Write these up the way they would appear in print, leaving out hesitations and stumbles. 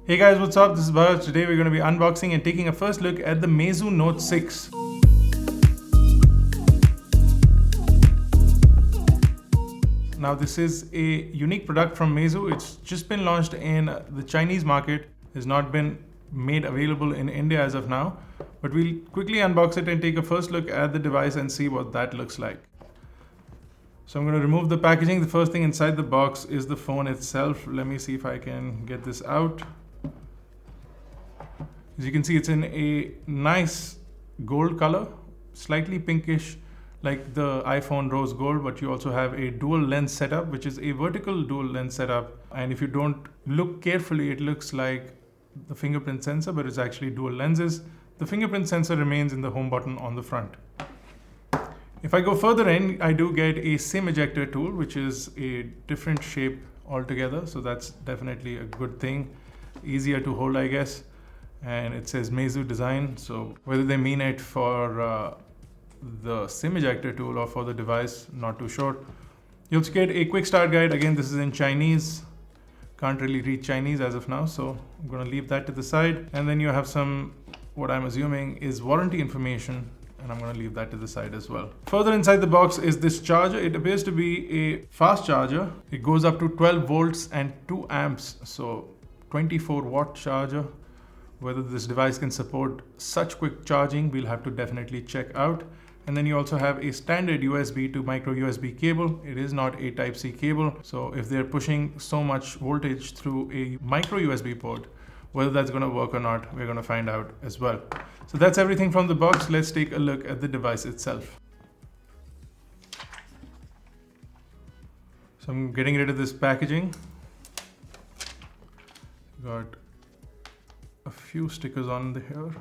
Hey guys, what's up? This is Bharat. Today we're going to be unboxing and taking a first look at the Meizu Note 6. Now this is a unique product from Meizu. It's just been launched in the Chinese market. Has not been made available in India as of now. But we'll quickly unbox it and take a first look at the device and see what that looks like. So I'm going to remove the packaging. The first thing inside the box is the phone itself. Let me see if I can get this out. As you can see, it's in a nice gold color, slightly pinkish like the iPhone rose gold, but you also have a dual lens setup, which is a vertical dual lens setup. And if you don't look carefully, it looks like the fingerprint sensor, but it's actually dual lenses. The fingerprint sensor remains in the home button on the front. If I go further in, I do get a SIM ejector tool, which is a different shape altogether. So that's definitely a good thing. Easier to hold, I guess. And it says Meizu design. So whether they mean it for the SIM ejector tool or for the device, not too sure. You also get a quick start guide. Again, this is in Chinese. Can't really read Chinese as of now, so I'm going to leave that to the side. And then you have some, what I'm assuming is warranty information, and I'm going to leave that to the side as well. Further inside the box is this charger. It appears to be a fast charger. It goes up to 12 volts and 2 amps, so 24-watt charger. Whether this device can support such quick charging, we'll have to definitely check out. And then you also have a standard USB to micro USB cable. It is not a Type-C cable. So if they're pushing so much voltage through a micro USB port, whether that's going to work or not, we're going to find out as well. So that's everything from the box. Let's take a look at the device itself. So I'm getting rid of this packaging. Got a few stickers on here.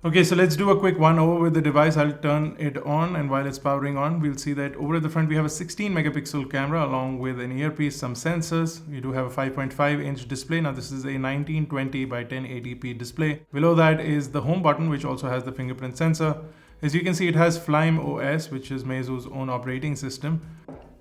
Okay, so let's do a quick one over with the device. I'll turn it on, and while it's powering on, we'll see that over at the front we have a 16 megapixel camera along with an earpiece, some sensors. We do have a 5.5 inch display. Now this is a 1920 by 1080p display. Below that is the home button, which also has the fingerprint sensor. As you can see, it has Flame OS, which is Meizu's own operating system.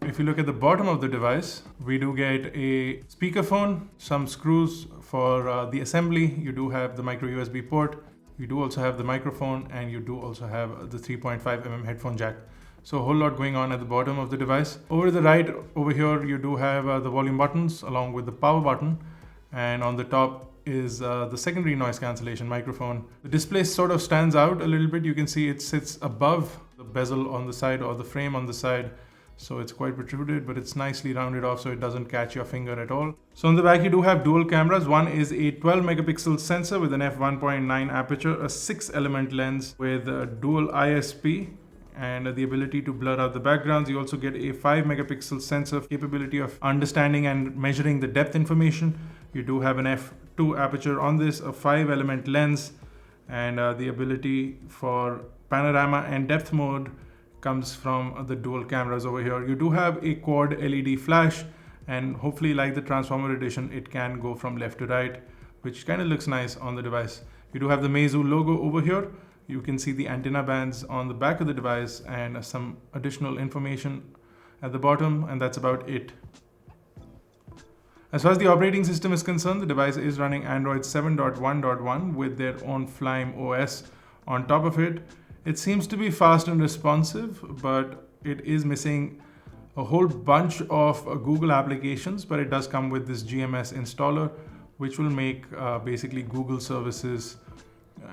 If you look at the bottom of the device, we do get a speakerphone, some screws for the assembly. You do have the micro USB port. You do also have the microphone, and you do also have the 3.5mm headphone jack. So a whole lot going on at the bottom of the device. Over to the right, over here, you do have the volume buttons along with the power button. And on the top is the secondary noise cancellation microphone. The display sort of stands out a little bit. You can see it sits above the bezel on the side or the frame on the side. So it's quite protruded, but it's nicely rounded off so it doesn't catch your finger at all. So on the back you do have dual cameras. One is a 12 megapixel sensor with an f1.9 aperture, a 6-element lens with a dual ISP and the ability to blur out the backgrounds. You also get a 5 megapixel sensor capability of understanding and measuring the depth information. You do have an f2 aperture on this, a 5-element lens, and the ability for panorama and depth mode comes from the dual cameras over here. You do have a quad LED flash, and hopefully, like the Transformer edition, it can go from left to right, which kind of looks nice on the device. You do have the Meizu logo over here. You can see the antenna bands on the back of the device and some additional information at the bottom, and that's about it. As far as the operating system is concerned, the device is running Android 7.1.1 with their own Flame OS on top of it. It seems to be fast and responsive, but it is missing a whole bunch of Google applications, but it does come with this GMS installer, which will make basically Google services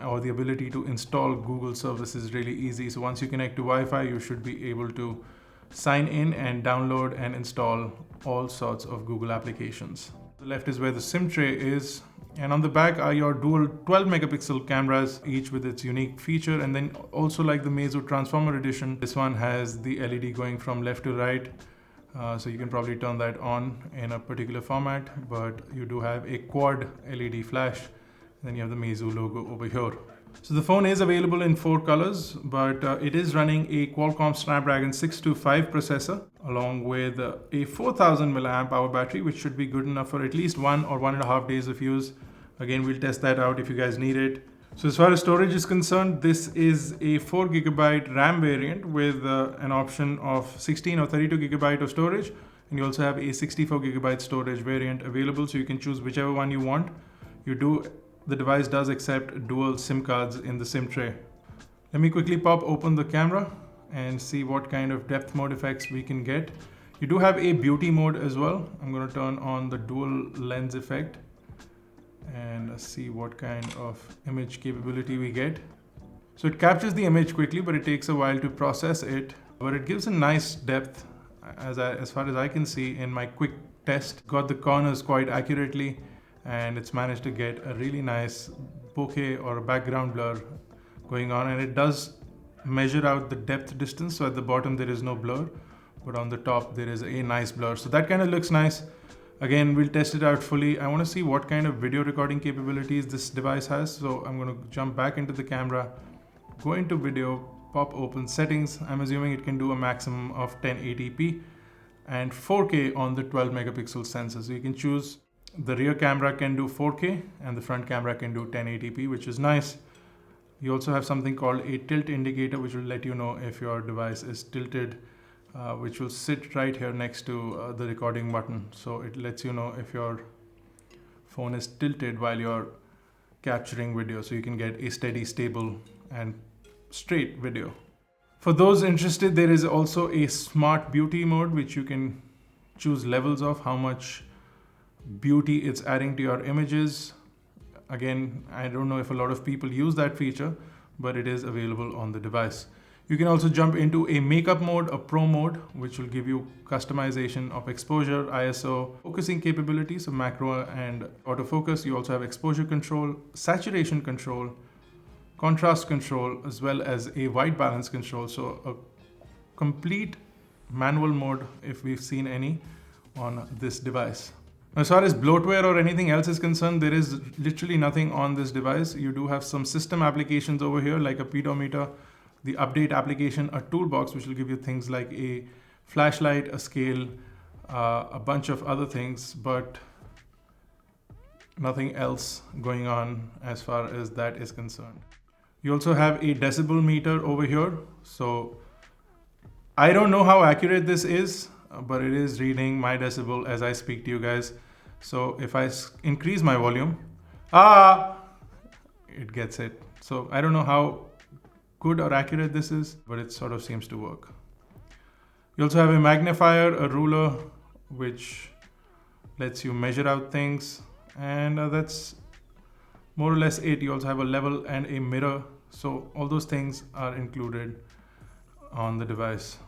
or the ability to install Google services really easy. So once you connect to Wi-Fi, you should be able to sign in and download and install all sorts of Google applications. The left is where the SIM tray is. And on the back are your dual 12 megapixel cameras, each with its unique feature. And then also like the Meizu Transformer edition, this one has the LED going from left to right. So you can probably turn that on in a particular format, but you do have a quad LED flash. Then you have the Meizu logo over here. So the phone is available in 4 colors, but it is running a Qualcomm Snapdragon 625 processor along with a 4000 milliamp hour battery, which should be good enough for at least 1 or 1.5 days of use. Again, we'll test that out if you guys need it. So as far as storage is concerned, this is a 4 gigabyte RAM variant with an option of 16 or 32 gigabyte of storage. And you also have a 64 gigabyte storage variant available, so you can choose whichever one you want. The device does accept dual SIM cards in the SIM tray. Let me quickly pop open the camera and see what kind of depth mode effects we can get. You do have a beauty mode as well. I'm going to turn on the dual lens effect and see what kind of image capability we get. So it captures the image quickly, but it takes a while to process it. But it gives a nice depth as far as I can see in my quick test. Got the corners quite accurately, and it's managed to get a really nice bokeh or a background blur going on, and it does measure out the depth distance. So at the bottom there is no blur, but on the top there is a nice blur. So that kind of looks nice. Again, we'll test it out fully. I want to see what kind of video recording capabilities this device has. So I'm going to jump back into the camera, go into video, pop open settings. I'm assuming it can do a maximum of 1080p and 4K on the 12 megapixel sensor. So you can choose the rear camera can do 4K and the front camera can do 1080p, which is nice. You also have something called a tilt indicator, which will let you know if your device is tilted, which will sit right here next to the recording button. So it lets you know if your phone is tilted while you're capturing video, so you can get a steady, stable and straight video. For those interested, there is also a smart beauty mode, which you can choose levels of how much beauty it's adding to your images. Again, I don't know if a lot of people use that feature, but it is available on the device. You can also jump into a makeup mode, a pro mode, which will give you customization of exposure, ISO, focusing capabilities, so macro and autofocus. You also have exposure control, saturation control, contrast control, as well as a white balance control. So a complete manual mode, if we've seen any, on this device. As far as bloatware or anything else is concerned, there is literally nothing on this device. You do have some system applications over here, like a pedometer, the update application, a toolbox, which will give you things like a flashlight, a scale, a bunch of other things, but nothing else going on as far as that is concerned. You also have a decibel meter over here. So I don't know how accurate this is, but it is reading my decibel as I speak to you guys. So if I increase my volume, it gets it. So I don't know how good or accurate this is, but it sort of seems to work. You also have a magnifier, a ruler, which lets you measure out things, and that's more or less it. You also have a level and a mirror. So all those things are included on the device.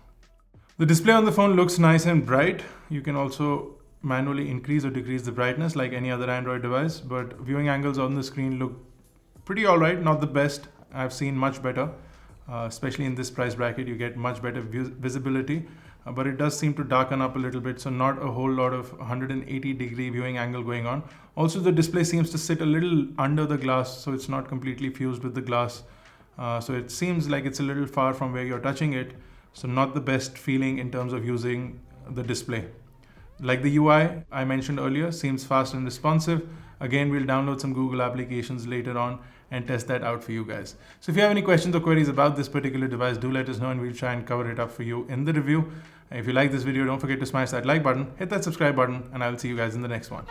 The display on the phone looks nice and bright. You can also manually increase or decrease the brightness like any other Android device, but viewing angles on the screen look pretty all right, not the best. I've seen much better, especially in this price bracket. You get much better visibility, but it does seem to darken up a little bit, so not a whole lot of 180-degree viewing angle going on. Also, the display seems to sit a little under the glass, so it's not completely fused with the glass. So it seems like it's a little far from where you're touching it. So not the best feeling in terms of using the display. Like the UI I mentioned earlier, seems fast and responsive. Again, we'll download some Google applications later on and test that out for you guys. So if you have any questions or queries about this particular device, do let us know and we'll try and cover it up for you in the review. And if you like this video, don't forget to smash that like button, hit that subscribe button, and I'll see you guys in the next one.